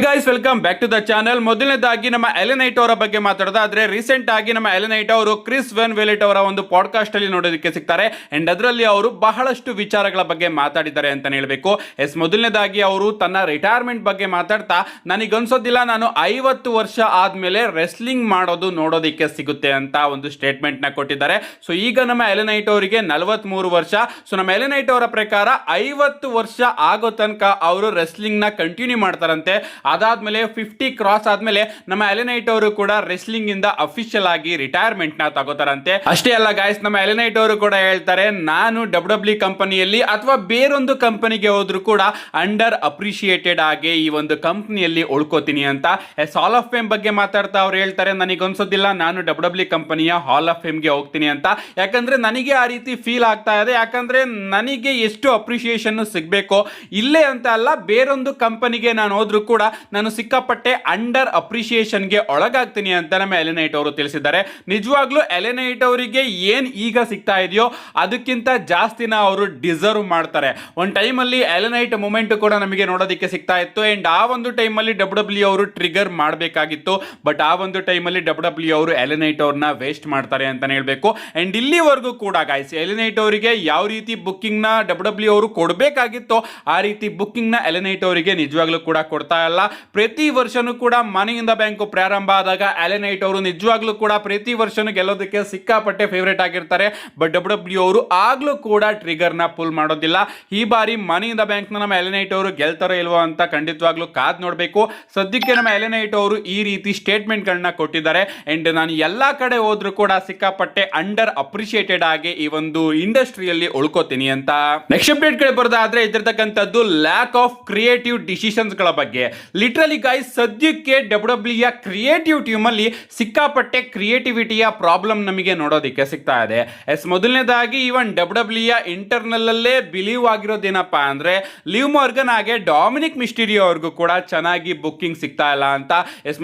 Hi guys, welcome back to the channel. ಮೊದಲನೇದಾಗಿ ನಮ್ಮ Ellen night ಅವರ ಬಗ್ಗೆ ಮಾತಾಡೋದಾದ್ರೆ, ರೀಸೆಂಟ್ ಆಗಿ ನಮ್ಮ ಎಲೆನ್ ನೈಟ್ ಅವರು ಕ್ರಿಸ್ ವೆನ್ ವೆಲೆಟ್ ಅವರ ಒಂದು ಪಾಡ್ಕಾಸ್ಟ್ ಅಲ್ಲಿ ನೋಡೋದಕ್ಕೆ ಸಿಗ್ತಾರೆ. ಅಂಡ್ ಅದರಲ್ಲಿ ಅವರು ಬಹಳಷ್ಟು ವಿಚಾರಗಳ ಬಗ್ಗೆ ಮಾತಾಡಿದ್ದಾರೆ ಅಂತ ಹೇಳ್ಬೇಕು. ಮೊದಲನೇದಾಗಿ ಅವರು ತನ್ನ ರಿಟೈರ್ಮೆಂಟ್ ಬಗ್ಗೆ ಮಾತಾಡ್ತಾ, ನನಗನ್ಸೋದಿಲ್ಲ ನಾನು 50 ವರ್ಷ ಆದ್ಮೇಲೆ ರೆಸ್ಲಿಂಗ್ ಮಾಡೋದು ನೋಡೋದಕ್ಕೆ ಸಿಗುತ್ತೆ ಅಂತ ಒಂದು ಸ್ಟೇಟ್ಮೆಂಟ್ ನ ಕೊಟ್ಟಿದ್ದಾರೆ. ಸೊ ಈಗ ನಮ್ಮ ಎಲೆನ್ ನೈಟ್ ಅವರಿಗೆ 43 ವರ್ಷ. ಸೊ ನಮ್ಮ ಎಲೆನ್ ನೈಟ್ ಅವರ ಪ್ರಕಾರ 50 ವರ್ಷ ಆಗೋ ತನಕ ಅವರು ರೆಸ್ಲಿಂಗ್ ನ ಕಂಟಿನ್ಯೂ ಮಾಡ್ತಾರಂತೆ. ಅದಾದ್ಮೇಲೆ 50 ಕ್ರಾಸ್ ಆದ್ಮೇಲೆ ನಮ್ಮ ಎಲೆನ್ ನೈಟ್ ಅವರು ಕೂಡ ರೆಸ್ಲಿಂಗ್ ಇಂದ ಅಫಿಷಿಯಲ್ ಆಗಿ ರಿಟೈರ್ಮೆಂಟ್ ನ ತಗೋತಾರಂತೆ. ಅಷ್ಟೇ ಅಲ್ಲ ಗಾಯ್ಸ್, ನಮ್ಮ ಎಲೆನ್ ನೈಟ್ ಅವರು ಕೂಡ ಹೇಳ್ತಾರೆ, ನಾನು ಡಬ್ಲ್ಯೂ ಕಂಪನಿಯಲ್ಲಿ ಅಥವಾ ಬೇರೊಂದು ಕಂಪನಿಗೆ ಹೋದ್ರು ಕೂಡ ಅಂಡರ್ ಅಪ್ರಿಶಿಯೇಟೆಡ್ ಆಗಿ ಈ ಒಂದು ಕಂಪನಿಯಲ್ಲಿ ಉಳ್ಕೋತೀನಿ ಅಂತ. ಹಾಲ್ ಆಫ್ ಫೇಮ್ ಬಗ್ಗೆ ಮಾತಾಡ್ತಾ ಅವ್ರು ಹೇಳ್ತಾರೆ, ನನಗನ್ಸೋದಿಲ್ಲ ನಾನು ಡಬ್ಲ್ಯೂ ಕಂಪನಿಯ ಹಾಲ್ ಆಫ್ ಫೇಮ್ ಗೆ ಹೋಗ್ತೀನಿ ಅಂತ. ಯಾಕಂದ್ರೆ ನನಗೆ ಆ ರೀತಿ ಫೀಲ್ ಆಗ್ತಾ ಇದೆ. ಯಾಕಂದ್ರೆ ನನಗೆ ಎಷ್ಟು ಅಪ್ರಿಶಿಯೇಷನ್ ಸಿಗಬೇಕು ಇಲ್ಲೇ ಅಂತ ಅಲ್ಲ, ಬೇರೊಂದು ಕಂಪನಿಗೆ ನಾನು ಹೋದ್ರು ಕೂಡ ನಾನು ಸಿಕ್ಕಾಪಟ್ಟೆ ಅಂಡರ್ ಅಪ್ರಿಶಿಯೇಷನ್ಗೆ ಒಳಗಾಗ್ತೀನಿ ಅಂತ ನಮ್ಮ ಎಲೆನ್ ನೈಟ್ ಅವರು ತಿಳಿಸಿದ್ದಾರೆ. ನಿಜವಾಗ್ಲೂ ಎಲೆನ್ ನೈಟ್ ಅವರಿಗೆ ಏನ್ ಈಗ ಸಿಗ್ತಾ ಇದೆಯೋ ಅದಕ್ಕಿಂತ ಜಾಸ್ತಿನ ಅವರು ಡಿಸರ್ವ್ ಮಾಡ್ತಾರೆ. ಒಂದು ಟೈಮಲ್ಲಿ ಎಲೆನ್ ನೈಟ್ ಮೂಮೆಂಟ್ ಕೂಡ ನಮಗೆ ನೋಡೋದಕ್ಕೆ ಸಿಗ್ತಾ ಇತ್ತು. ಅಂಡ್ ಆ ಒಂದು ಟೈಮಲ್ಲಿ ಡಬ್ಲ್ಯೂ ಅವರು ಟ್ರಿಗರ್ ಮಾಡಬೇಕಾಗಿತ್ತು. ಬಟ್ ಆ ಒಂದು ಟೈಮಲ್ಲಿ ಡಬ್ಲ್ಯೂ ಅವರು ಎಲೆನ್ ನೈಟ್ ಅವ್ರನ್ನ ವೇಸ್ಟ್ ಮಾಡ್ತಾರೆ ಅಂತ ಹೇಳ್ಬೇಕು. ಅಂಡ್ ಇಲ್ಲಿವರೆಗೂ ಕೂಡ ಗಾಯ್ಸ್, ಎಲೆನ್ ನೈಟ್ ಅವರಿಗೆ ಯಾವ ರೀತಿ ಬುಕ್ಕಿಂಗ್ ನ ಡಬ್ಲ್ಯೂ ಅವರು ಕೊಡಬೇಕಾಗಿತ್ತೋ ಆ ರೀತಿ ಬುಕ್ಕಿಂಗ್ ನ ಎಲೆನ್ ನೈಟ್ ಅವರಿಗೆ ನಿಜವಾಗ್ಲೂ ಕೂಡ ಕೊಡ್ತಾ ಇಲ್ಲ. ಪ್ರತಿ ವರ್ಷನೂ ಕೂಡ ಮನಿ ಇನ್ ದ ಬ್ಯಾಂಕ್ ಪ್ರಾರಂಭ ಆದಾಗ ಎಲೆನ್ ನೈಟ್ ಅವರು ನಿಜವಾಗ್ಲೂ ಕೂಡ ಪ್ರತಿ ವರ್ಷನೂ ಗೆಲ್ಲೋದಕ್ಕೆ ಸಿಕ್ಕಾಪಟ್ಟೆ ಫೇವರೇಟ್ ಆಗಿರ್ತಾರೆ. ಬಟ್ ಡಬ್ಲ್ಯೂ ಅವರು ಆಗ್ಲೂ ಕೂಡ ಟ್ರಿಗರ್ ನ ಪುಲ್ ಮಾಡೋದಿಲ್ಲ. ಈ ಬಾರಿ ಮನಿ ಇನ್ ದ ಬ್ಯಾಂಕ್ ನಮ್ಮ ಎಲೆನ್ ನೈಟ್ ಅವರು ಗೆಲ್ತಾರೋ ಇಲ್ವೋ ಅಂತ ಖಂಡಿತವಾಗ್ಲೂ ಕಾದ್ ನೋಡ್ಬೇಕು. ಸದ್ಯಕ್ಕೆ ನಮ್ಮ ಎಲೆನ್ ನೈಟ್ ಅವರು ಈ ರೀತಿ ಸ್ಟೇಟ್ಮೆಂಟ್ ಗಳನ್ನ ಕೊಟ್ಟಿದ್ದಾರೆ. ಅಂಡ್ ನಾನು ಎಲ್ಲಾ ಕಡೆ ಹೋದ್ರು ಕೂಡ ಸಿಕ್ಕಾಪಟ್ಟೆ ಅಂಡರ್ ಅಪ್ರಿಶಿಯೇಟೆಡ್ ಆಗಿ ಈ ಒಂದು ಇಂಡಸ್ಟ್ರಿಯಲ್ಲಿ ಉಳ್ಕೋತೀನಿ ಅಂತ. ನೆಕ್ಸ್ಟ್ ಅಪ್ಡೇಟ್ ಕಡೆ ಬರೋದಾದ್ರೆ ಇದ್ದಿರ್ತಕ್ಕಂಥದ್ದು ಲ್ಯಾಕ್ ಆಫ್ ಕ್ರಿಯೇಟಿವ್ ಡಿಸಿಷನ್ಸ್ ಗಳ ಬಗ್ಗೆ. ಲಿಟ್ರಲಿ ಗೈಸ್, ಸದ್ಯಕ್ಕೆ ಡಬ್ಲ್ಯೂ ಕ್ರಿಯೇಟಿವ್ ಟೀಮ್ ಅಲ್ಲಿ ಸಿಕ್ಕಾಪಟ್ಟೆ ಕ್ರಿಯೇಟಿವಿಟಿಯ ಪ್ರಾಬ್ಲಮ್ ನಮಗೆ ನೋಡೋದಕ್ಕೆ ಸಿಗ್ತಾ ಇದೆ. ಮೊದಲನೇದಾಗಿ ಇವನ್ ಡಬ್ಲ್ಯೂ ಇಂಟರ್ನಲ್ ಅಲ್ಲೇ ಬಿಲೀವ್ ಆಗಿರೋದೇನಪ್ಪಾ ಅಂದ್ರೆ, ಲಿವ್ ಮಾರ್ಗನ್ ಹಾಗೆ ಡಾಮಿನಿಕ್ ಮಿಸ್ಟೀರಿಯೋ ಅವ್ರಿಗೂ ಕೂಡ ಚೆನ್ನಾಗಿ ಬುಕ್ಕಿಂಗ್ ಸಿಗ್ತಾ ಇಲ್ಲ ಅಂತ.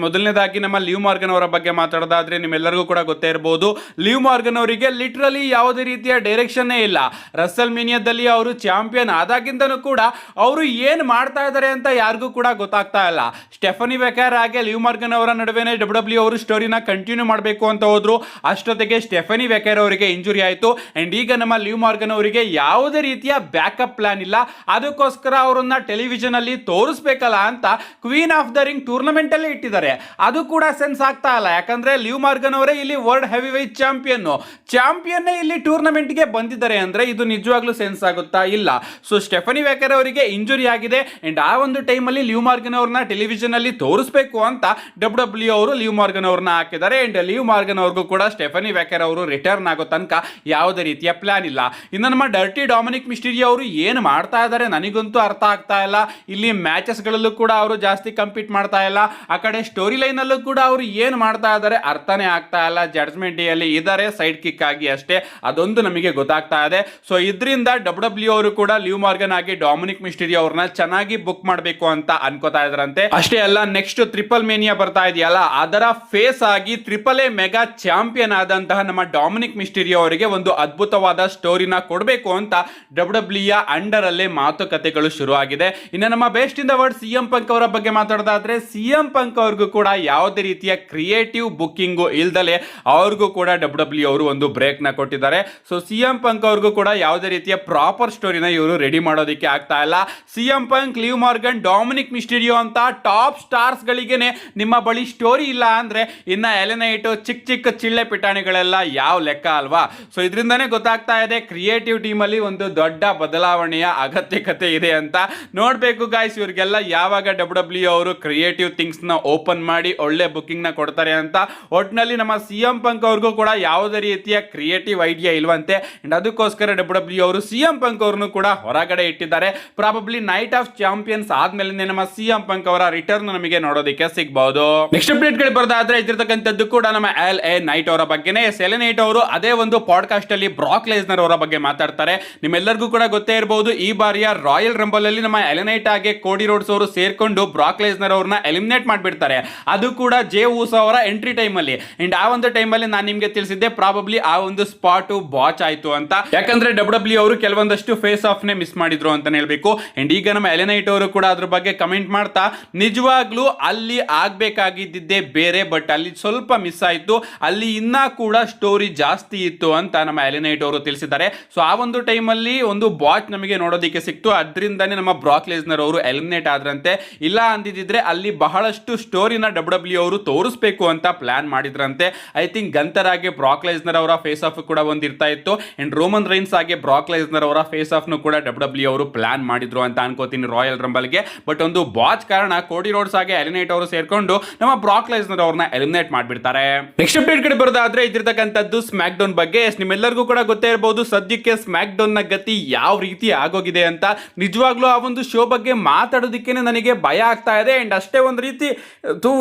ಮೊದಲನೇದಾಗಿ ನಮ್ಮ ಲಿವ್ ಮಾರ್ಗನ್ ಅವರ ಬಗ್ಗೆ ಮಾತಾಡೋದಾದ್ರೆ ನಿಮ್ಮೆಲ್ಲರಿಗೂ ಕೂಡ ಗೊತ್ತೇ ಇರಬಹುದು, ಲಿವ್ ಮಾರ್ಗನ್ ಅವರಿಗೆ ಲಿಟ್ರಲಿ ಯಾವುದೇ ರೀತಿಯ ಡೈರೆಕ್ಷನ್ ಇಲ್ಲ. ರಸಲ್ ಮೀನಿಯಾದಲ್ಲಿ ಅವರು ಚಾಂಪಿಯನ್ ಆದಾಗಿಂದನೂ ಕೂಡ ಅವರು ಏನ್ ಮಾಡ್ತಾ ಇದ್ದಾರೆ ಅಂತ ಯಾರಿಗೂ ಕೂಡ ಗೊತ್ತಾಗ್ತಾ ಇಲ್ಲ. ಸ್ಟೆಫನಿ ವೆಕರ್ ಹಾಗೆ ಲಿವ್ ಮಾರ್ಗನ್ ಅವರ ನಡುವೆ ಡಬ್ಲ್ಯೂ ಅವರು ಸ್ಟೋರಿನ ಕಂಟಿನ್ಯೂ ಮಾಡಬೇಕು ಅಂತ ಹೋದ್ರು. ಅಷ್ಟೊತ್ತಿಗೆ ಸ್ಟೆಫನಿ ವೆಕರ್ ಅವರಿಗೆ ಇಂಜುರಿ ಆಯಿತು. ಅಂಡ್ ಈಗ ನಮ್ಮ ಲಿವ್ ಮಾರ್ಗನ್ ಅವರಿಗೆ ಯಾವುದೇ ರೀತಿಯ ಬ್ಯಾಕಪ್ ಪ್ಲಾನ್ ಇಲ್ಲ. ಅದಕ್ಕೋಸ್ಕರ ಅವರನ್ನ ಟೆಲಿವಿಷನ್ ಅಲ್ಲಿ ತೋರಿಸಬೇಕಲ್ಲ ಅಂತ queen of the ring tournament ಅಲ್ಲಿ ಇಟ್ಟಿದ್ದಾರೆ. ಅದು ಕೂಡ ಸೆನ್ಸ್ ಆಗ್ತಾ ಇಲ್ಲ. ಯಾಕಂದ್ರೆ ಲಿವ್ ಮಾರ್ಗನ್ ಅವರೇ ಇಲ್ಲಿ ವರ್ಲ್ಡ್ ಹೆವಿ ವೇಟ್ ಚಾಂಪಿಯನ್ ಇಲ್ಲಿ ಟೂರ್ನಮೆಂಟ್ ಗೆ ಬಂದಿದ್ದಾರೆ ಅಂದ್ರೆ ಇದು ನಿಜವಾಗ್ಲೂ ಸೆನ್ಸ್ ಆಗುತ್ತಾ? ಇಲ್ಲ. ಸೊ ಸ್ಟೆಫನಿ ವೆಕರ್ ಅವರಿಗೆ ಇಂಜುರಿ ಆಗಿದೆ. ಅಂಡ್ ಆ ಒಂದು ಟೈಮ್ ಅಲ್ಲಿ ಲಿವ್ ಮಾರ್ಗನ್ ಅವ್ರನ್ನ ಟೆಲಿವಿಷನ್ ಅಲ್ಲಿ ತೋರಿಸಬೇಕು ಅಂತ ಡಬ್ಲ್ಯೂ ಅವರು ಲಿವ್ ಮಾರ್ಗನ್ ಅವ್ರನ್ನ ಹಾಕಿದ್ದಾರೆ. ಅಂಡ್ ಲಿವ್ ಮಾರ್ಗನ್ ಅವ್ರಿಗೂ ಕೂಡ ಸ್ಟೆಫನಿ ವೆಕರ್ ಅವರು ರಿಟರ್ನ್ ಆಗೋ ತನಕ ಯಾವುದೇ ರೀತಿಯ ಪ್ಲಾನ್ ಇಲ್ಲ. ಇನ್ನು ನಮ್ಮ ಡರ್ಟಿ ಡಾಮಿನಿಕ್ ಮಿಸ್ಟೀರಿಯೋ ಅವರು ಏನು ಮಾಡ್ತಾ ಇದ್ದಾರೆ ನನಗಂತೂ ಅರ್ಥ ಆಗ್ತಾ ಇಲ್ಲ. ಇಲ್ಲಿ ಮ್ಯಾಚಸ್ ಗಳಲ್ಲೂ ಕೂಡ ಅವರು ಜಾಸ್ತಿ ಕಂಪೀಟ್ ಮಾಡ್ತಾ ಇಲ್ಲ. ಆ ಕಡೆ ಸ್ಟೋರಿ ಲೈನ್ ಅಲ್ಲೂ ಕೂಡ ಅವರು ಏನು ಮಾಡ್ತಾ ಇದ್ದಾರೆ ಅರ್ಥನೇ ಆಗ್ತಾ ಇಲ್ಲ. ಜಡ್ಜ್ಮೆಂಟ್ ಡೇ ಅಲ್ಲಿ ಇದ್ದಾರೆ ಸೈಡ್ ಕಿಕ್ ಆಗಿ ಅಷ್ಟೇ, ಅದೊಂದು ನಮಗೆ ಗೊತ್ತಾಗ್ತಾ ಇದೆ. ಸೊ ಇದರಿಂದ ಡಬ್ಲ್ಯೂ ಅವರು ಕೂಡ ಲಿವ್ ಮಾರ್ಗನ್ ಆಗಿ ಡಾಮಿನಿಕ್ ಮಿಸ್ಟೀರಿಯೋ ಅವ್ರನ್ನ ಚೆನ್ನಾಗಿ ಬುಕ್ ಮಾಡಬೇಕು ಅಂತ ಅನ್ಕೋತಾ ಇದ್ರಂತೆ. ಅಷ್ಟೇ ಅಲ್ಲ, ನೆಕ್ಸ್ಟ್ ಟ್ರಿಪಲ್ ಮೇನಿಯಾ ಬರ್ತಾ ಇದೆಯಲ್ಲ, ಅದರ ಫೇಸ್ ಆಗಿ ಟ್ರಿಪಲ್ ಎ ಮೆಗಾ ಚಾಂಪಿಯನ್ ಆದಂತಹ ನಮ್ಮ ಡಾಮಿನಿಕ್ ಮಿಸ್ಟೀರಿಯೋ ಅವರಿಗೆ ಒಂದು ಅದ್ಭುತವಾದ ಸ್ಟೋರಿನ ಕೊಡಬೇಕು ಅಂತ ಡಬ್ಲ್ಯೂ ಅಂಡರ್ ಅಲ್ಲೇ ಮಾತುಕತೆಗಳು ಶುರು ಆಗಿದೆ. ಇನ್ನು ನಮ್ಮ best in the world CM Punk ಅವರ ಬಗ್ಗೆ ಮಾತಾಡೋದಾದ್ರೆ, ಸಿಎಂ ಪಂಕ್ ಅವ್ರಿಗೂ ಕೂಡ ಯಾವುದೇ ರೀತಿಯ ಕ್ರಿಯೇಟಿವ್ ಬುಕ್ಕಿಂಗ್ ಇಲ್ದಲೆ ಅವ್ರಿಗೂ ಕೂಡ ಡಬ್ಲ್ಯೂ ಅವರು ಒಂದು ಬ್ರೇಕ್ ನ ಕೊಟ್ಟಿದ್ದಾರೆ. ಸೊ ಸಿಎಂ ಪಂಕ್ ಅವ್ರಿಗೂ ಕೂಡ ಯಾವುದೇ ರೀತಿಯ ಪ್ರಾಪರ್ ಸ್ಟೋರಿನ ಇವರು ರೆಡಿ ಮಾಡೋದಕ್ಕೆ ಆಗ್ತಾ ಇಲ್ಲ. CM Punk, Liv Morgan, Dominik Mysterio ಅಂತ ಟಾಪ್ ಸ್ಟಾರ್ಸ್ ಗಳಿಗೆನೆ ನಿಮ್ಮ ಬಳಿ ಸ್ಟೋರಿ ಇಲ್ಲ ಅಂದ್ರೆ ಇನ್ನ ಎಲೆನ್ ನೈಟ್ ಚಿಕ್ಕ ಚಿಳ್ಳೆ ಪಿಟಾಣಿಗಳೆಲ್ಲ ಯಾವ ಲೆಕ್ಕ ಅಲ್ವಾ? ಸೊ ಇದರಿಂದಾನೇ ಗೊತ್ತಾಗ್ತಾ ಇದೆ ಕ್ರಿಯೇಟಿವ್ ಟೀಮ್ ಅಲ್ಲಿ ಒಂದು ದೊಡ್ಡ ಬದಲಾವಣೆಯ ಅಗತ್ಯಕತೆ ಇದೆ ಅಂತ. ನೋಡ್ಬೇಕು ಗಾಯ್ಸ್, ಇವ್ರಿಗೆಲ್ಲ ಯಾವಾಗ ಡಬ್ಲ್ಯೂ ಅವರು ಕ್ರಿಯೇಟಿವ್ ಥಿಂಗ್ಸ್ ನ ಓಪನ್ ಮಾಡಿ ಒಳ್ಳೆ ಬುಕ್ಕಿಂಗ್ ನ ಕೊಡ್ತಾರೆ ಅಂತ. ಒಟ್ಟಿನಲ್ಲಿ ನಮ್ಮ ಸಿಎಂ ಪಂಕ್ ಅವ್ರಿಗೂ ಕೂಡ ಯಾವುದೇ ರೀತಿಯ ಕ್ರಿಯೇಟಿವ್ ಐಡಿಯಾ ಇಲ್ವಂತೆ. ಅಂಡ್ ಅದಕ್ಕೋಸ್ಕರ ಡಬ್ಲ್ಯೂ ಅವರು ಸಿಎಂ ಪಂಕ್ ಅವ್ರನ್ನು ಕೂಡ ಹೊರಗಡೆ ಇಟ್ಟಿದ್ದಾರೆ. ಪ್ರಾಬಬ್ಲಿ ನೈಟ್ ಆಫ್ ಚಾಂಪಿಯನ್ಸ್ ಆದ್ಮೇಲೆ ನಮ್ಮ ಸಿಎಂ ಪಂಕ್ ಅವರ ರಿಟರ್ನ್ ನಮಗೆ ನೋಡೋದಕ್ಕೆ ಸಿಗಬಹುದು. ನೆಕ್ಸ್ಟ್ ಅಪ್ಡೇಟ್ ಗಳು ಬರೋದಾದ್ರೆ ಇದ್ದಿರ್ತಕ್ಕಂಥದ್ದು ಕೂಡ ನಮ್ಮ ಎಲ್ಎ ನೈಟ್ ಅವರ ಬಗ್ಗೆನೇ. ಎಲೆನ್ ನೈಟ್ ಅವರು ಅದೇ ಒಂದು ಪಾಡ್ಕಾಸ್ಟ್ ಅಲ್ಲಿ ಬ್ರಾಕ್ ಲೆಸ್ನರ್ ಅವರ ಬಗ್ಗೆ ಮಾತಾಡ್ತಾರೆ. ನಿಮ್ಮೆಲ್ಲರಿಗೂ ಕೂಡ ಗೊತ್ತೇ ಇರಬಹುದು, ಈ ಬಾರಿಯ ರಾಯಲ್ ರಂಬಲ್ ಅಲ್ಲಿ ನಮ್ಮ ಎಲೆನ್ ನೈಟ್ ಹಾಗೆ ಕೋಡಿ ರೋಡ್ಸ್ ಅವರು ಸೇರ್ಕೊಂಡು ಬ್ರಾಕ್ ಲೆಸ್ನರ್ ಅವ್ರನ್ನ ಎಲಿಮಿನೇಟ್ ಮಾಡಿಬಿಡ್ತಾರೆ. ಅದು ಕೂಡ ಜೇ ಊಸೋ ಅವರ ಎಂಟ್ರಿ ಟೈಮ್ ಅಲ್ಲಿ. ಅಂಡ್ ಆ ಒಂದು ಟೈಮ್ ಅಲ್ಲಿ ನಾನು ನಿಮ್ಗೆ ತಿಳಿಸಿದ್ದೆ ಪ್ರಾಬಬ್ಲಿ ಆ ಒಂದು ಸ್ಪಾಟ್ ಬಾಚ್ ಆಯ್ತು ಅಂತ. ಯಾಕಂದ್ರೆ ಡಬ್ಲ್ಯೂ ಅವರು ಕೆಲವೊಂದಷ್ಟು ಫೇಸ್ ಆಫ್ ನೇ ಮಿಸ್ ಮಾಡಿದ್ರು ಅಂತ ಹೇಳ್ಬೇಕು. ಅಂಡ್ ಈಗ ನಮ್ಮ ಎಲೆನ್ ನೈಟ್ ಅವರು ಕೂಡ ಅದ್ರ ಬಗ್ಗೆ ಕಮೆಂಟ್ ಮಾಡ್ತಾ, ನಿಜವಾಗ್ಲೂ ಅಲ್ಲಿ ಆಗ್ಬೇಕಾಗಿದ್ದಿದ್ದೇ ಬೇರೆ, ಬಟ್ ಅಲ್ಲಿ ಸ್ವಲ್ಪ ಮಿಸ್ ಆಯಿತು. ಅಲ್ಲಿ ಇನ್ನೂ ಕೂಡ ಸ್ಟೋರಿ ಜಾಸ್ತಿ ಇತ್ತು ಅಂತ ನಮ್ಮ ಎಲಿನೈಟ್ ಅವರು ತಿಳಿಸಿದ್ದಾರೆ. ಸೊ ಆ ಒಂದು ಟೈಮಲ್ಲಿ ಒಂದು ಬಾಚ್ ನಮಗೆ ನೋಡೋದಕ್ಕೆ ಸಿಕ್ತು, ಅದರಿಂದನೇ ನಮ್ಮ ಬ್ರಾಕ್ ಲೆಸ್ನರ್ ಅವರು ಎಲಿಮಿನೇಟ್ ಆದ್ರಂತೆ. ಇಲ್ಲ ಅಂದಿದ್ರೆ ಅಲ್ಲಿ ಬಹಳಷ್ಟು ಸ್ಟೋರಿನ ಡಬ್ಲ್ಯೂ ಅವರು ತೋರಿಸಬೇಕು ಅಂತ ಪ್ಲಾನ್ ಮಾಡಿದ್ರಂತೆ. ಐ ಥಿಂಕ್ ಗಂತರ್ ಆಗಿ ಬ್ರಾಕ್ ಲೆಸ್ನರ್ ಅವರ ಫೇಸ್ ಆಫ್ ಕೂಡ ಒಂದು ಇರ್ತಾ ಇತ್ತು, ಅಂಡ್ ರೋಮನ್ ರೈನ್ಸ್ ಆಗಿ ಬ್ರಾಕ್ ಲೆಸ್ನರ್ ಅವರ ಫೇಸ್ ಆಫ್ ನು ಕೂಡ ಡಬ್ಲ್ಯೂ ಅವರು ಪ್ಲಾನ್ ಮಾಡಿದ್ರು ಅಂತ ಅನ್ಕೋತೀನಿ ರಾಯಲ್ ರಂಬಲ್ಗೆ. ಬಟ್ ಒಂದು ಬಾಚ್ ಕಾರಣ ಕೋಡಿ ರೋಡ್ಸ್ ಆಗಿ ಎಲಿಮಿನೇಟ್ ಅವರು ಸೇರ್ಕೊಂಡು ನಮ್ಮ ಬ್ರಾಕ್ ಲೆಸ್ನರ್ ಅವ್ರನ್ನ ಎಲಿಮಿನೇಟ್ ಮಾಡ್ಬಿಡ್ತಾರೆ. ನೆಕ್ಸ್ಟ್ ಅಪ್ಡೇಟ್ ಕಡೆ ಬರೋದಾದ್ರೆ ಇದಿರ್ತಕ್ಕಂಥದ್ದು ಸ್ಮ್ಯಾಕ್ ಡೌನ್ ಬಗ್ಗೆ. ನಿಮ್ಮೆಲ್ಲರಿಗೂ ಕೂಡ ಗೊತ್ತೇ ಇರಬಹುದು ಸದ್ಯಕ್ಕೆ ಸ್ಮ್ಯಾಕ್ ಡೌನ್ ನ ಗತಿ ಯಾವ ರೀತಿ ಆಗೋಗಿದೆ ಅಂತ. ನಿಜವಾಗ್ಲೂ ಆ ಒಂದು ಶೋ ಬಗ್ಗೆ ಮಾತಾಡೋದಕ್ಕೆ ನನಗೆ ಭಯ ಆಗ್ತಾ ಇದೆ, ಅಂಡ್ ಅಷ್ಟೇ ಒಂದು ರೀತಿ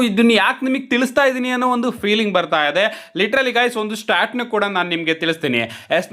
ಇದನ್ನ ಯಾಕೆ ನಿಮಗೆ ತಿಳಿಸ್ತಾ ಇದ್ದೀನಿ ಅನ್ನೋ ಒಂದು ಫೀಲಿಂಗ್ ಬರ್ತಾ ಇದೆ. ಲಿಟ್ರಲಿ ಗೈಸ್ ಒಂದು ಸ್ಟಾಟ್ ನ ಕೂಡ ನಾನು ನಿಮಗೆ ತಿಳಿಸ್ತೀನಿ.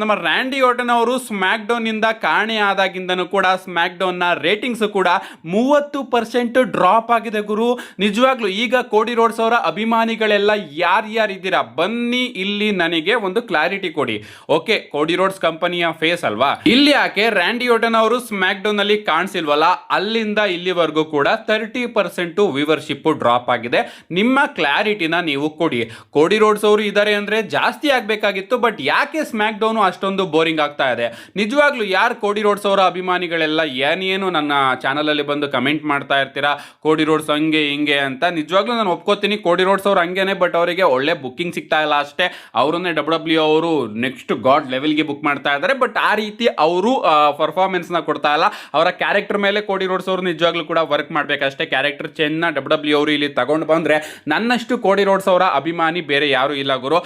ನಮ್ಮ ರ್ಯಾಂಡಿ ಆರ್ಟನ್ ಅವರು ಸ್ಮ್ಯಾಕ್ ಡೌನ್ ಇಂದ ಕಾಣೆ ಆದಾಗಿಂದನೂ ಕೂಡ ಸ್ಮ್ಯಾಕ್ ಡೌನ್ ನ ರೇಟಿಂಗ್ಸ್ ಕೂಡ 30% ಡ್ರಾಪ್ ಆಗಿದೆ ಗುರು. ನಿಜವಾಗ್ಲೂ ಈಗ ಕೋಡಿ ರೋಡ್ಸ್ ಅವರ ಅಭಿಮಾನಿಗಳೆಲ್ಲ ಯಾರ್ಯಾರಿದ್ದೀರಾ ಬನ್ನಿ ಇಲ್ಲಿ ನನಗೆ ಒಂದು ಕ್ಲಾರಿಟಿ ಕೊಡಿ. ಓಕೆ, ಕೋಡಿ ರೋಡ್ಸ್ ಕಂಪನಿಯ ಫೇಸ್ ಅಲ್ವಾ, ಇಲ್ಲಿ ಯಾಕೆ ರ್ಯಾಂಡಿ ಆರ್ಟನ್ ಅವರು ಸ್ಮ್ಯಾಕ್ ಡೌನ್ ಅಲ್ಲಿ ಕಾಣಿಸಿಲ್ವಲ್ಲ, ಅಲ್ಲಿಂದ ಇಲ್ಲಿವರೆಗೂ ಕೂಡ 30% ವ್ಯೂವರ್ಶಿಪ್ ಡ್ರಾಪ್ ಆಗಿದೆ. ನಿಮ್ಮ ಕ್ಲಾರಿಟಿನ ನೀವು ಕೊಡಿ. ಕೋಡಿ ರೋಡ್ಸ್ ಅವರು ಇದ್ದಾರೆ ಅಂದ್ರೆ ಜಾಸ್ತಿ ಆಗ್ಬೇಕಾಗಿತ್ತು, ಬಟ್ ಯಾಕೆ ಸ್ಮ್ಯಾಕ್ ಡೌನ್ ಅಷ್ಟೊಂದು ಬೋರಿಂಗ್ ಆಗ್ತಾ ಇದೆ? ನಿಜವಾಗ್ಲೂ ಯಾರು ಕೋಡಿ ರೋಡ್ಸ್ ಅವರ ಅಭಿಮಾನಿಗಳೆಲ್ಲ ಏನೇನು ನನ್ನ ಚಾನಲ್ ಅಲ್ಲಿ ಬಂದು ಕಮೆಂಟ್ ಮಾಡ್ತಾ ಇರ್ತೀರಾ ಕೋಡಿ ರೋಡ್ಸ್ ಹಂಗೆ ಹಿಂಗೆ ಅಂತ. ನಿಜವಾಗ್ಲೂ ನಾನು ಒಪ್ಕೋತೀನಿ ಕೋಡಿ ರೋಡ್ಸ್ ಅವ್ರು ಹಂಗೇನೆ, ಬಟ್ ಅವರಿಗೆ ಒಳ್ಳೆ ಬುಕ್ಕಿಂಗ್ ಸಿಗ್ತಾ ಇಲ್ಲ ಅಷ್ಟೇ. ಅವರನ್ನೇ ಡಬ್ಲ್ಯೂ ಅವರು ನೆಕ್ಸ್ಟ್ ಗಾಡ್ ಲೆವೆಲ್ಗೆ ಬುಕ್ ಮಾಡ್ತಾ ಇದ್ದಾರೆ, ಬಟ್ ಆ ರೀತಿ ಅವರು ಪರ್ಫಾರ್ಮೆನ್ಸ್ ನ ಕೊಡ್ತಾ ಇಲ್ಲ. ಅವರ ಕ್ಯಾರೆಕ್ಟರ್ ಮೇಲೆ ಕೋಡಿ ರೋಡ್ಸ್ ಅವರು ನಿಜವಾಗ್ಲೂ ಕೂಡ ವರ್ಕ್ ಮಾಡ್ಬೇಕಷ್ಟೇ. ಕ್ಯಾರೆಕ್ಟರ್ ಚೇಂಜ್ ನ ಡಬ್ಲ್ಯೂ ಅವರು ಇಲ್ಲಿ ತಗೊಂಡು ಬಂದ್ರೆ ನನ್ನಷ್ಟು ಕೋಡಿ ರೋಡ್ಸ್ ಅವರ ಅಭಿಮಾನಿ ಬೇರೆ ಯಾರು ಇಲ್ಲ ಗುರು.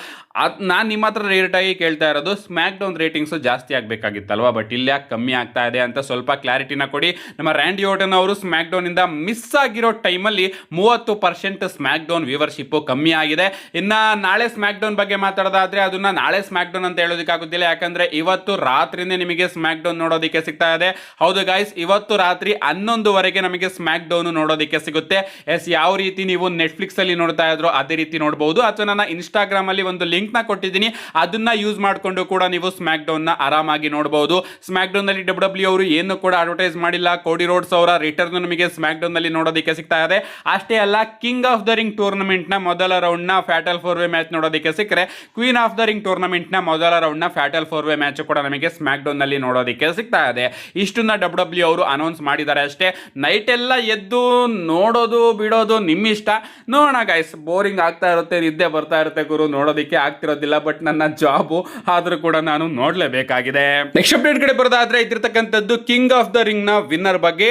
ನಾನು ನಿಮ್ಮ ಹತ್ರ ರೇಟ್ ಆಗಿ ಕೇಳ್ತಾ ಇರೋದು ಸ್ಮ್ಯಾಕ್ ಡೌನ್ ರೇಟಿಂಗ್ಸ್ ಜಾಸ್ತಿ ಆಗ್ಬೇಕಾಗಿತ್ತಲ್ವಾ, ಬಟ್ ಇಲ್ಲಿ ಯಾಕೆ ಕಮ್ಮಿ ಆಗ್ತಾ ಇದೆ ಅಂತ ಸ್ವಲ್ಪ ಕ್ಲಾರಿಟಿನ ಕೊಡಿ. ನಮ್ಮ ರ್ಯಾಂಡಿ ಆರ್ಟನ್ ಅವರು ಸ್ಮ್ಯಾಕ್ ಡೌನ್ ಇಂದ ಮಿಸ್ ಆಗಿರೋ ಟೈಮಲ್ಲಿ 30% ಸ್ಮ್ಯಾಕ್ ಡೌನ್ ವ್ಯೂವರ್ಶಿಪ್ ಕಮ್ಮಿ ಆಗಿದೆ. ಇನ್ನ ನಾಳೆ ಸ್ಮ್ಯಾಕ್ ಡೌನ್ ಬಗ್ಗೆ ಮಾತಾಡೋದಾದ್ರೆ ಅದನ್ನ ನಾಳೆ ಸ್ಮ್ಯಾಕ್ ಡೌನ್ ಅಂತ ಹೇಳೋದಕ್ಕಾಗೋದಿಲ್ಲ, ಯಾಕಂದ್ರೆ ಇವತ್ತು ರಾತ್ರಿನೇ ನಿಮಗೆ ಸ್ಮ್ಯಾಕ್ ಡೌನ್ ನೋಡೋದಕ್ಕೆ ಸಿಗ್ತಾ ಇದೆ. ಹೌದು ಗೈಸ್, ಇವತ್ತು ರಾತ್ರಿ 11:00 ನಮಗೆ ಸ್ಮ್ಯಾಕ್ ಡೌನ್ ನೋಡೋದಕ್ಕೆ ಸಿಗುತ್ತೆ. ಎಸ್, ಯಾವ ರೀತಿ ನೀವು ನೆಟ್ಫ್ಲಿಕ್ಸ್ ಅಲ್ಲಿ ನೋಡ್ತಾ ಇದ್ರು ಅದೇ ರೀತಿ ನೋಡಬಹುದು, ಅಥವಾ ನನ್ನ ಇನ್ಸ್ಟಾಗ್ರಾಮ್ ಅಲ್ಲಿ ಒಂದು ಲಿಂಕ್ ನ ಕೊಟ್ಟಿದ್ದೀನಿ, ಅದನ್ನ ಯೂಸ್ ಮಾಡಿಕೊಂಡು ಕೂಡ ನೀವು ಸ್ಮ್ಯಾಕ್ ಡೌನ್ ನ ಆರಾಮಾಗಿ ನೋಡಬಹುದು. ಸ್ಮ್ಯಾಕ್ ಡೌನ್ ನಲ್ಲಿ ಡಬ್ಲ್ಯೂ ಅವರು ಏನು ಕೂಡ ಅಡ್ವರ್ಟೈಸ್ ಮಾಡಿಲ್ಲ. ಕೋಡಿ ರೋಡ್ಸ್ ಅವರ ರಿಟರ್ನ್ ನಮಗೆ ಸ್ಮ್ಯಾಕ್ ಡೌನ್ ನಲ್ಲಿ ನೋಡೋದಕ್ಕೆ ಸಿಗ್ತಾ ಇದೆ. ಅಷ್ಟೇ ಅಲ್ಲ, king of the ring tournament ನ ಮೊದಲ ರೌಂಡ್ ನ ಫ್ಯಾಟಲ್ 4-ವೇ ಮ್ಯಾಚ್ ನೋಡೋದಕ್ಕೆ ಸಿಕ್ಕರೆ, queen of the ring tournament ನ ಮೊದಲ ರೌಂಡ್ ನ ಫ್ಯಾಟಲ್ 4-ವೇ ಮ್ಯಾಚ್ ಕೂಡ ನಮಗೆ ಸ್ಮ್ಯಾಕ್ ಡೌನ್ ನಲ್ಲಿ ನೋಡೋದಕ್ಕೆ ಸಿಗ್ತಾ ಇದೆ. ಇಷ್ಟನ್ನ ಡಬ್ಲ್ಯೂ ಅವರು ಅನೌನ್ಸ್ ಮಾಡಿದ್ದಾರೆ ಅಷ್ಟೇ. ನೈಟ್ ಎಲ್ಲ ಎದ್ದು ನೋಡೋದು ಬಿಡೋದು ನಿಮ್ಮ ಇಷ್ಟ. ನೋಡೋಣ ಗೈಸ್, ಬೋರಿಂಗ್ ಆಗ್ತಾ ಇರುತ್ತೆ, ನಿದ್ದೆ ಬರ್ತಾ ಇರುತ್ತೆ ಗುರು, ನೋಡೋದಕ್ಕೆ ಆಗ್ತಿರೋದಿಲ್ಲ, ಬಟ್ ನನ್ನ ಜಾಬು ಆದ್ರೂ ಕೂಡ ನಾನು ನೋಡ್ಲೇಬೇಕಾಗಿದೆ. ನೆಕ್ಸ್ಟ್ ಅಪ್ಡೇಟ್ ಕಡೆ ಬರೋದಾದ್ರೆ ಇದಿರ್ತಕ್ಕಂಥದ್ದು ಕಿಂಗ್ ಆಫ್ ದ ರಿಂಗ್ ನ ವಿನ್ನರ್ ಬಗ್ಗೆ.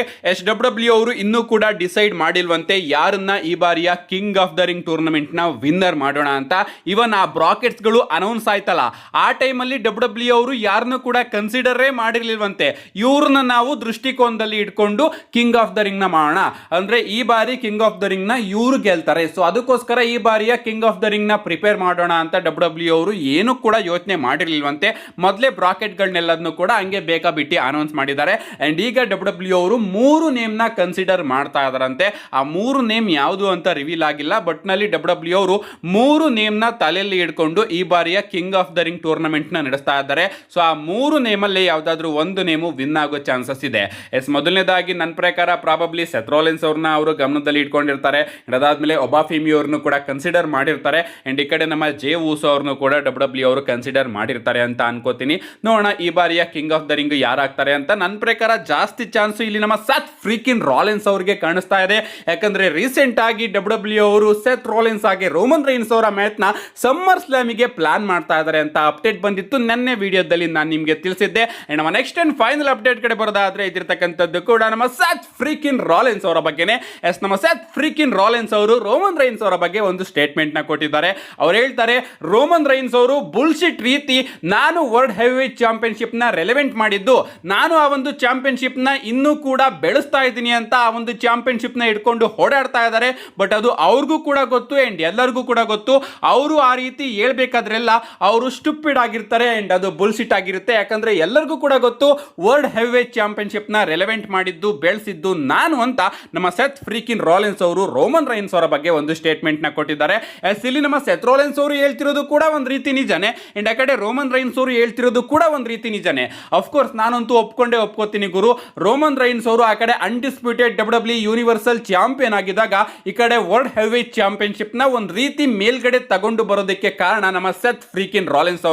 ಡಬ್ಲ್ಯೂ ಅವರು ಇನ್ನೂ ಕೂಡ ಡಿಸೈಡ್ ಮಾಡಿಲ್ವಂತೆ ಯಾರನ್ನ ಈ ಬಾರಿಯ king of the ring tournament ನ ವಿನ್ನರ್ ಮಾಡೋಣ ಅಂತ. ಇವನ್ ಆ ಬ್ರಾಕೆಟ್ಸ್ ಗಳು ಅನೌನ್ಸ್ ಆಯ್ತಲ್ಲ, ಆ ಟೈಮಲ್ಲಿ ಡಬ್ಲ್ಯೂ ಅವರು ಯಾರನ್ನು ಕೂಡ ಕನ್ಸಿಡರೇ ಮಾಡಿರ್ಲಿಲ್ವಂತೆ. ಇವ್ರನ್ನ ನಾವು ದೃಷ್ಟಿಕೋನದಲ್ಲಿ ಇಟ್ಕೊಂಡು ಕಿಂಗ್ ಆಫ್ ದ ರಿಂಗ್ ನ ಮಾಡೋಣ ಅಂದ್ರೆ ಈ ಬಾರಿ ಕಿಂಗ್ ಆಫ್ ದ ರಿಂಗ್ ನ ಇವ್ರು ಗೆಲ್ತಾರೆ, ಸೊ ಅದಕ್ಕೋಸ್ಕರ ಈ ಬಾರಿಯ ಕಿಂಗ್ ಆಫ್ ದ ರಿಂಗ್ ನ ಪ್ರಿಪೇರ್ ಮಾಡೋಣ ಅಂತ ಡಬ್ಲ್ಯೂ ಅವರು ಏನು ಕೂಡ ಯೋಚನೆ ಮಾಡಿರ್ಲಿಲ್ವಂತೆ. ಮೊದಲೇ ಬ್ರಾಕೆಟ್ ಗಳನ್ನೆಲ್ಲದನ್ನು ಕೂಡ ಹಂಗೆ ಬೇಕಾ ಬಿಟ್ಟು ಅನೌನ್ಸ್ ಮಾಡಿದ್ದಾರೆ. ಅಂಡ್ ಈಗ ಡಬ್ಲ್ಯೂ ಅವರು 3 ನೇಮ್ ನ ಕನ್ಸಿಡರ್ ಮಾಡ್ತಾ ಇದಾರಂತೆ. ಆ 3 ನೇಮ್ ಯಾವುದು ಅಂತ ರಿವೀಲ್ ಆಗಿಲ್ಲ, ಬಟ್ ನಲ್ಲಿ ಡಬ್ಲ್ಯೂ ಅವರು 3 ನೇಮ್ ನ ತಲೆಯಲ್ಲಿ ಇಟ್ಕೊಂಡು ಈ ಬಾರಿಯ king of the ring tournament ನ ನಡೆಸ್ತಾ ಇದ್ದಾರೆ. ಸೊ ಆ 3 ನೇಮ್ ಅಲ್ಲಿ ಯಾವ್ದಾದ್ರು ಒಂದು ನೇಮು ವಿನ್ ಆಗೋ ಚಾನ್ಸಸ್ ಇದೆ. ಎಸ್, ಮೊದಲನೇದಾಗಿ ನನ್ನ ಪ್ರಕಾರ ಪ್ರಾಬಬ್ಲಿ ಸೆತ್ ರೋಲಿನ್ಸ್ ಅವ್ರನ್ನ ಅವರು ಗಮನದಲ್ಲಿ ಇಟ್ಕೊಂಡಿರ್ತಾರೆ. ಅದಾದ್ಮೇಲೆ ಒಬಾಫಿಮಿ ಅವ್ರನ್ನು ಕೂಡ ಕನ್ಸಿಡರ್ ಮಾಡಿರ್ತಾರೆ. ಅಂಡ್ ಈ ಕಡೆ ನಮ್ಮ ಜೇ ಊಸೋ ಅವ್ರನ್ನು ಕೂಡ ಡಬ್ಲ್ಯೂ ಅವರು ಕನ್ಸಿಡರ್ ಮಾಡಿರ್ತಾರೆ ಅಂತ ಅನ್ಕೋತೀನಿ. ನೋಡೋಣ ಈ ಬಾರಿಯ ಕಿಂಗ್ ಆಫ್ ದ ರಿಂಗ್ ಯಾರಾಗ್ತಾರೆ ಅಂತ. ನನ್ನ ಪ್ರಕಾರ ಜಾಸ್ತಿ ಚಾನ್ಸ್ ಇಲ್ಲಿ ನಮ್ಮ ಸೆತ್ ಫ್ರೀಕಿನ್ ರಾಲಿನ್ಸ್ ಅವರಿಗೆ ಕಾಣಿಸ್ತಾ ಇದೆ. ಯಾಕಂದ್ರೆ ರೀಸೆಂಟ್ ಆಗಿ ಡಬ್ಲ್ಯೂ ಅವರು ಸೆತ್ ರಾಲಿನ್ಸ್ ಆಗಿ ರೋಮನ್ ರೈನ್ಸ್ ಅವರ ಮ್ಯಾಚ್ ನ ಸಮ್ಮರ್ ಸ್ಲಾಮಿಗೆ ಪ್ಲಾನ್ ಮಾಡ್ತಾ ಇದ್ದಾರೆ ಅಂತ ಅಪ್ಡೇಟ್ ಬಂದಿತ್ತು ನೆನ್ನೆ ವಿಡಿಯೋದಲ್ಲಿ ನಾನು ನಿಮಗೆ ತಿಳಿಸಿದ್ದೆ. ನಮ್ಮ ನೆಕ್ಸ್ಟ್ ಅಂಡ್ ಫೈನಲ್ ಅಪ್ಡೇಟ್ ಕಡೆ ಬರೋದಾದ್ರೆ ಇದಿರ್ತಕ್ಕಂಥದ್ದು ಕೂಡ ನಮ್ಮ ಸೆತ್ ಫ್ರೀಕಿನ್ ರಾಲಿನ್ಸ್ ಅವರ ಬಗ್ಗೆನೇ. ಎಸ್, ನಮ್ಮ ಸೆತ್ ಫ್ರೀಕಿನ್ ರಾಲಿನ್ಸ್ ಅವರು ರೋಮನ್ ರೈನ್ಸ್ ಅವರ ಬಗ್ಗೆ ಒಂದು ಸ್ಟೇಟ್ಮೆಂಟ್ ನ ಕೊಟ್ಟಿದ್ದಾರೆ. ಅವ್ರು ಹೇಳ್ತಾರೆ, ರೋಮನ್ ರೈನ್ಸ್ ಅವರು ಬುಲ್ಶಿಟ್ ರೀತಿ ನಾನು ವರ್ಲ್ಡ್ ಹೆವಿವೇಟ್ ಚಾಂಪಿಯನ್ಶಿಪ್ ನ ರೆಲೆವೆಂಟ್ ಮಾಡಿದ್ದು, ನಾನು ಆ ಒಂದು ಚಾಂಪಿಯನ್ಶಿಪ್ ನ ಇನ್ನೂ ಕೂಡ ಬೆಳೆಸ್ತಾ ಇದ್ದೀನಿ ಅಂತ ಆ ಒಂದು ಚಾಂಪಿಯನ್ಶಿಪ್ ನ ಇಟ್ಕೊಂಡು ಓಡಾಡ್ತಾ ಇದ್ದಾರೆ. ಬಟ್ ಅದು ಅವ್ರಿಗೂ ಕೂಡ ಗೊತ್ತು ಅಂಡ್ ಎಲ್ಲರಿಗೂ ಕೂಡ ಗೊತ್ತು. ಅವರು ಆ ರೀತಿ ಹೇಳ್ಬೇಕಾದ್ರೆಲ್ಲ ಅವರು ಸ್ಟುಪಿಡ್ ಆಗಿರ್ತಾರೆ ಅಂಡ್ ಅದು ಬುಲ್ಶಿಟ್ ಆಗಿರುತ್ತೆ. ಯಾಕಂದ್ರೆ ಎಲ್ಲರಿಗೂ ಕೂಡ ಗೊತ್ತು ವರ್ಲ್ಡ್ ಹೆವಿವೇಟ್ ಚಾಂಪಿಯನ್ಶಿಪ್ ನ ರೆಲೆವೆಂಟ್ ಮಾಡಿದ್ದು ಬೆಳೆಸಿದ್ದು ನಾನು ಅಂತ ನಮ್ಮ ಸೆತ್ ಫ್ರೀಕಿನ್ ರಾಲಿನ್ಸ್ ಅವರು ರೋಮನ್ ರೈನ್ಸ್ ಅವರ ಬಗ್ಗೆ ಒಂದು ಸ್ಟೇಟ್ಮೆಂಟ್ ನ ಕೊಟ್ಟಿದ್ದಾರೆ. ಇಲ್ಲಿ ನಮ್ಮ ಸೆತ್ ರಾಲಿನ್ಸ್ ಅವರು ಹೇಳ್ತಿರೋದು ಕೂಡ ಒಂದು ರೀತಿ ನಿಜನೇ, ಅಂಡ್ ಆ ಕಡೆ ರೋಮನ್ ರೈನ್ಸ್ ಅವರು ಹೇಳ್ತಿರೋದು ಕೂಡ ಒಂದು ರೀತಿ ನಿಜನೇ. ಅಫ್ಕೋರ್ಸ್ ನಾನಂತೂ ಒಪ್ಕೊಂಡೇ ಒಪ್ಕೋತೀನಿ ಗುರು. ರೋಮನ್ ರೈನ್ಸ್ ಅವರು ಆ ಕಡೆ ಅನ್ಡಿಸ್ಪ್ಯೂಟೆಡ್ ಡಬ್ಲ್ಯೂ ಯೂನಿವರ್ಸಲ್ ಚಾಂಪಿಯನ್ ಆಗಿದ್ದಾಗ ಈ ಕಡೆ ವರ್ಲ್ಡ್ ಹೆವಿವೇಟ್ ಚಾಂಪಿಯನ್ಶಿಪ್ ನ ಒಂದು ರೀತಿ ಮೇಲ್ಗಡೆ ತಗೊಂಡು ಬರೋದಕ್ಕೆ ಕಾರಣ ನಮ್ಮ ಸೆತ್ ಫ್ರೀಕಿನ್ ರಾಲಿನ್ಸ್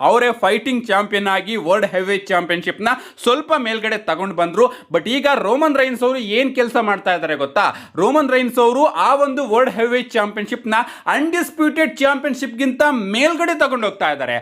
ಅವರೇ ಫೈಟಿಂಗ್ ಚಾಂಪಿಯನ್ ಆಗಿ ವರ್ಲ್ಡ್ ಹೆವಿವೇಟ್ ಚಾಂಪಿಯನ್ಶಿಪ್ ನ ಸ್ವಲ್ಪ ಮೇಲ್ಗಡೆ ತಗೊಂಡು ಬಂದ್ರು. ಬಟ್ ಈಗ ರೋಮನ್ ರೈನ್ಸ್ ಅವರು ಏನ್ ಕೆಲಸ ಮಾಡ್ತಾ ಇದ್ದಾರೆ ಗೊತ್ತಾ? ರೋಮನ್ ರೈನ್ಸ್ ಅವರು ಆ ಒಂದು ವರ್ಲ್ಡ್ ಹೆವಿವೇಟ್ ಚಾಂಪಿಯನ್ಶಿಪ್ ನ ಅನ್ಡಿಸ್ಪ್ಯೂಟೆಡ್ ಚಾಂಪಿಯನ್ಶಿಪ್ ಗಿಂತ ಮೇಲ್ಗಡೆ ತಗೊಂಡು ಹೋಗ್ತಾ ಇದ್ದಾರೆ.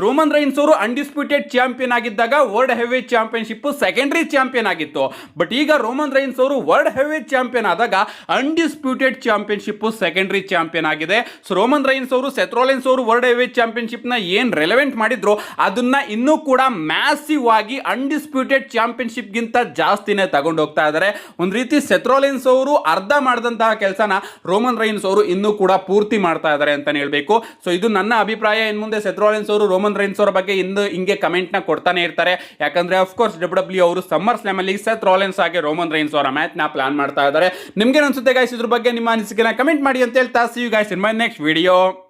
ರೋಮನ್ ರೈನ್ಸ್ ಅವರು ಅನ್ಡಿಸ್ಪ್ಯೂಟೆಡ್ ಚಾಂಪಿಯನ್ ಆಗಿದ್ದಾಗ world heavyweight championship secondary champion ಆಗಿತ್ತು. ಬಟ್ ಈಗ ರೋಮನ್ ರೈನ್ಸ್ ಅವರು ವರ್ಲ್ಡ್ ಹೆವಿವೇಟ್ ಚಾಂಪಿಯನ್ ಆದಾಗ ಅನ್ಡಿಸ್ಪ್ಯೂಟೆಡ್ ಚಾಂಪಿಯನ್ಶಿಪ್ ಸೆಕೆಂಡರಿ ಚಾಂಪಿಯನ್ ಆಗಿದೆ. ಸೊ ರೋಮನ್ ರೈನ್ಸ್ ಅವರು ಸೆತ್ ರಾಲಿನ್ಸ್ ಅವರು ವರ್ಲ್ಡ್ ಹೆವಿವೇಟ್ ಚಾಂಪಿಯನ್ಶಿಪ್ ನ ಏನ್ ರೆಲೆವೆಂಟ್ ಮಾಡಿದ್ರು ಅದನ್ನ ಇನ್ನೂ ಕೂಡ ಮ್ಯಾಸಿವ್ ಆಗಿ ಅನ್ಡಿಸ್ಪ್ಯೂಟೆಡ್ ಚಾಂಪಿಯನ್ಶಿಪ್ ಗಿಂತ ಜಾಸ್ತಿನೇ ತಗೊಂಡು ಹೋಗ್ತಾ ಇದ್ದಾರೆ. ಒಂದು ರೀತಿ ಸೆತ್ ರಾಲಿನ್ಸ್ ಅವರು ಅರ್ಧ ಮಾಡಿದಂತಹ ಕೆಲಸನ ರೋಮನ್ ರೈನ್ಸ್ ಅವರು ಇನ್ನೂ ಕೂಡ ಪೂರ್ತಿ ಮಾಡ್ತಾ ಇದ್ದಾರೆ ಅಂತ ಹೇಳ್ಬೇಕು. ಸೊ ಇದು ನನ್ನ ಅಭಿಪ್ರಾಯ. ಇನ್ನು ಮುಂದೆ ಸೆತ್ ರಾಲಿನ್ಸ್ ಅವರು ರೋಮನ್ ರೈನ್ಸ್ ಅವರ ಬಗ್ಗೆ ಹಿಂಗೆ ಕಮೆಂಟ್ ನ ಕೊಡ್ತಾನೆ ಇರ್ತಾರೆ. ಯಾಕಂದ್ರೆ ಅಫ್ಕೋರ್ಸ್ ಡಬ್ಲ್ಯೂ ಅವರು ಸಮ್ಮರ್ ಸ್ಲಾಮ್ ಅಲ್ಲಿ ಸೆತ್ ರಾಲಿನ್ಸ್ ಹಾಗೆ ರೋಮನ್ ರೈನ್ಸ್ ಅವರ ಮ್ಯಾಚ್ ನ ಪ್ಲಾನ್ ಮಾಡ್ತಾ ಇದ್ದಾರೆ. ನಿಮ್ಗೆ ಅನ್ಸುತ್ತೆ ಗೈಸ್ ಇದ್ರ ಬಗ್ಗೆ ನಿಮ್ಮ ಅನಿಸಿಕೆನ ಕಮೆಂಟ್ ಮಾಡಿ ಅಂತ ಹೇಳ್ತಾ see you guys in my next video.